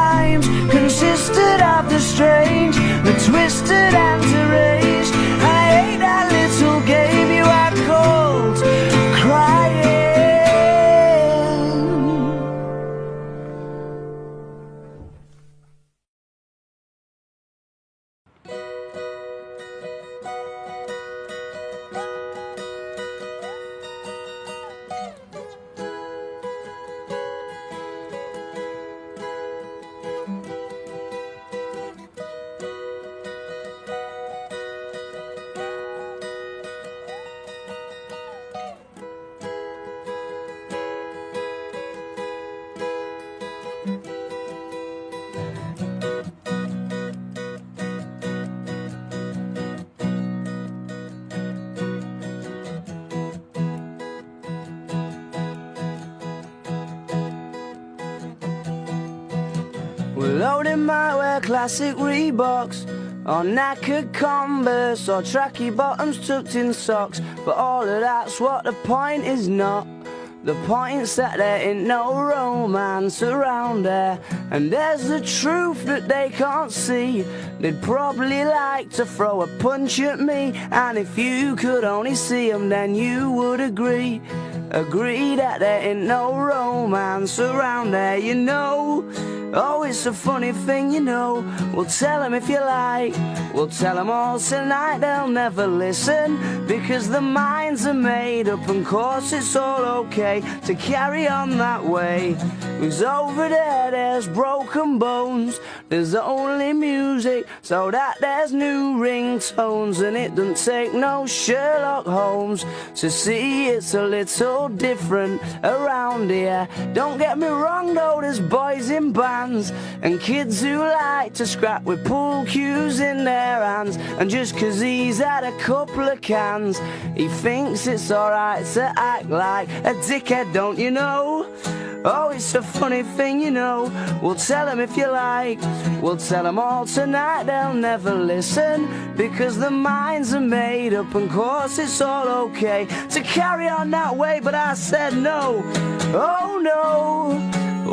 Well, loading might wear classic Reeboks, or knackered Converse, or tracky bottoms tucked in socks. But all of that's what the point is not. The point's that there ain't no romance around there, and there's the truth that they can't see. They'd probably like to throw a punch at me, and if you could only see them, then you would agree that there ain't no romance around there, you know. Oh, it's a funny thing, you know. We'll tell them if you like, we'll tell them all tonight, they'll never listen, because the minds are made up, and course it's all okay to carry on that way. Because over there, there's broken bones, there's only music, so that there's new ringtones, and it doesn't take no Sherlock Holmes to see it's a little different around here. Don't get me wrong though, there's boys in bands and kids who like to scrap with pool cues in their hands, and just cause he's had a couple of cans, he thinks it's alright to act like a dickhead, don't you know? Oh, it's a funny thing, you know. We'll tell them if you like, we'll tell them all tonight, they'll never listen, because the minds are made up, and course it's all okay to carry on that way. But I said no, oh no,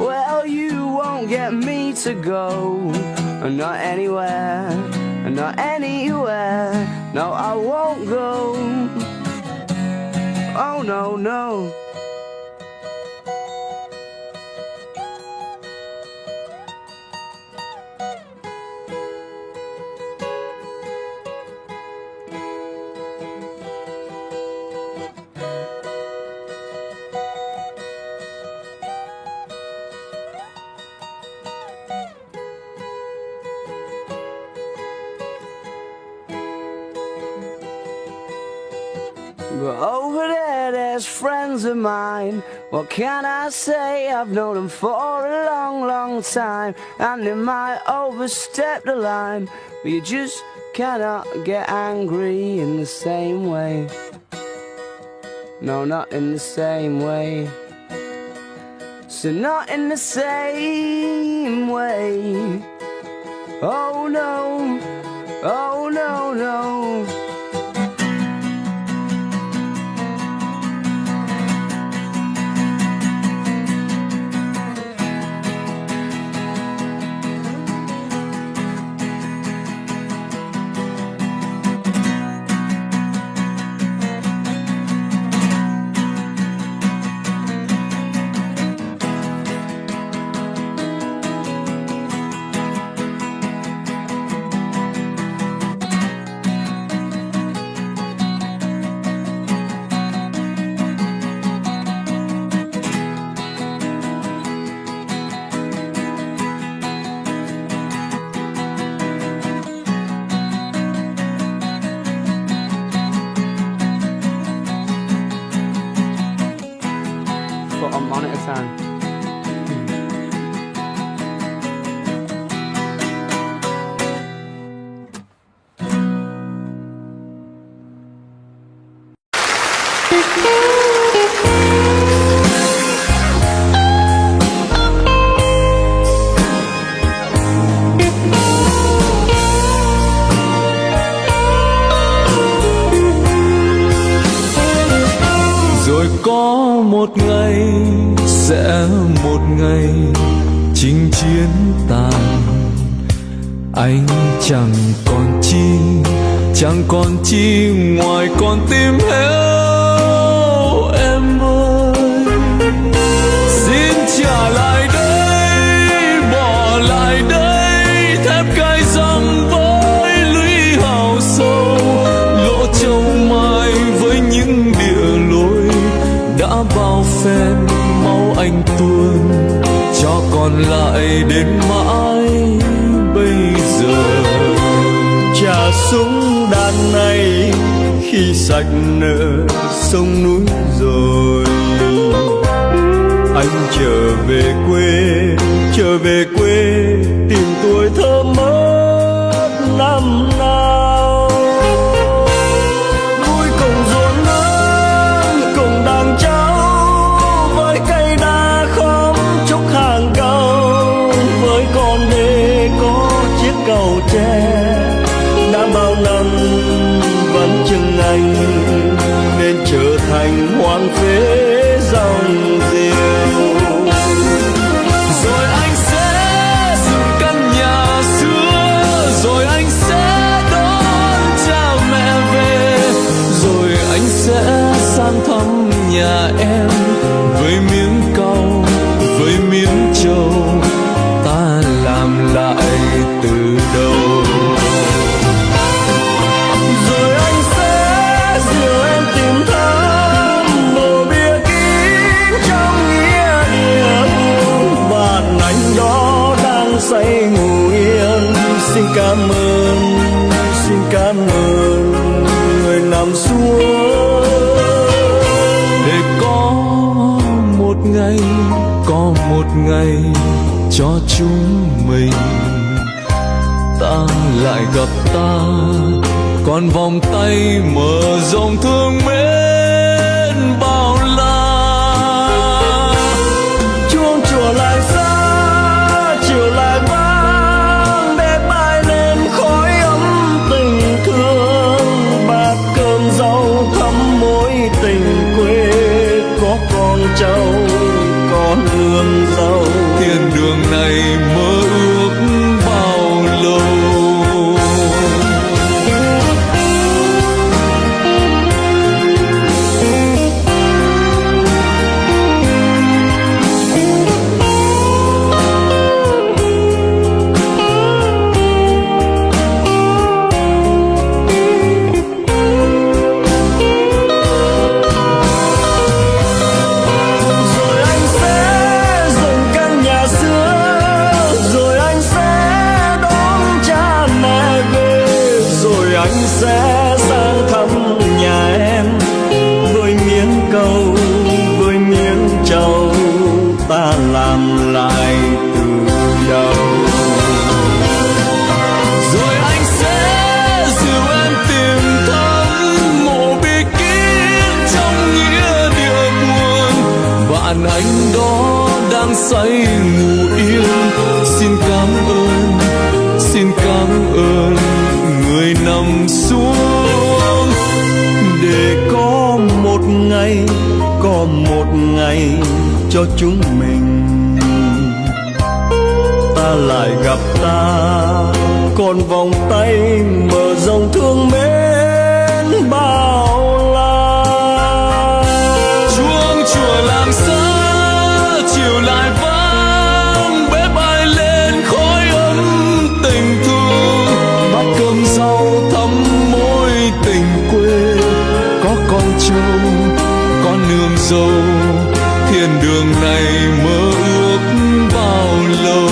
well you won't get me to go, not anywhere, not anywhere, no I won't go, oh no, no. But over there, there's friends of mine. What can I say? I've known them for a long, long time, and they might overstep the line, but you just cannot get angry in the same way. No, not in the same way. So not in the same way. Oh no, oh no, no. Put on monitor time. Rồi có một ngày, sẽ một ngày chinh chiến tàn, anh chẳng còn chi ngoài con tim héo em ơi. Xin trả lại đây, bỏ lại đây thép gai răng với lũy hào sâu, lỗ châu mai với những địa lối đã bao phen máu anh tuôn, cho còn lại đến mãi bây giờ. Trả súng đạn này khi sạch nợ sông núi rồi, anh trở về quê tìm tuổi thơ mất năm nào. Vui cùng ruộng nắng cùng đàn cháu, với cây đa khóm trúc hàng cao, với con đê thành hoang phế dòng diều. Rồi anh sẽ dựng căn nhà xưa, rồi anh sẽ đón cha mẹ về, rồi anh sẽ sang thăm nhà em với miếng cau, với miếng trầu, ta làm lại từ đầu. Rồi anh sẽ dìu em tìm thăm bờ bia kín trong nghĩa địa phương. Bạn anh đó đang say ngủ yên, xin cảm ơn, xin cảm ơn người nằm xuống. Để có một ngày, có một ngày cho chúng mình, ta lại gặp ta, còn vòng tay mở rộng thương mến bao la. Chuông chùa lại xa, chiều lại vang, để bay lên khói ấm tình thương. Bát cơm rau thắm mối tình quê, có con cháu, có nương dâu. Thiên đường này mơ ước bao lâu. Rồi anh sẽ dựng căn nhà xưa, rồi anh sẽ đón cha mẹ về, rồi anh sẽ sang thăm nhà em với miếng cau, với miếng trầu, ta làm lại từ đầu. Rồi anh sẽ dìu em tìm thăm mộ bi kín trong nghĩa địa buồn. Bạn anh đó đang say ngủ yên, xin cảm ơn, xin cảm ơn người nằm xuống. Để có một ngày, có một ngày cho chúng mình, ta lại gặp ta, còn vòng tay mở rộng thương mến bao la. Chuông chùa làng xa chiều lại vang, bếp ai lên khói ấm tình thương. Bát cơm rau thắm mối tình quê, có con trâu, có nương dâu. Thiên đường này mơ ước bao lâu.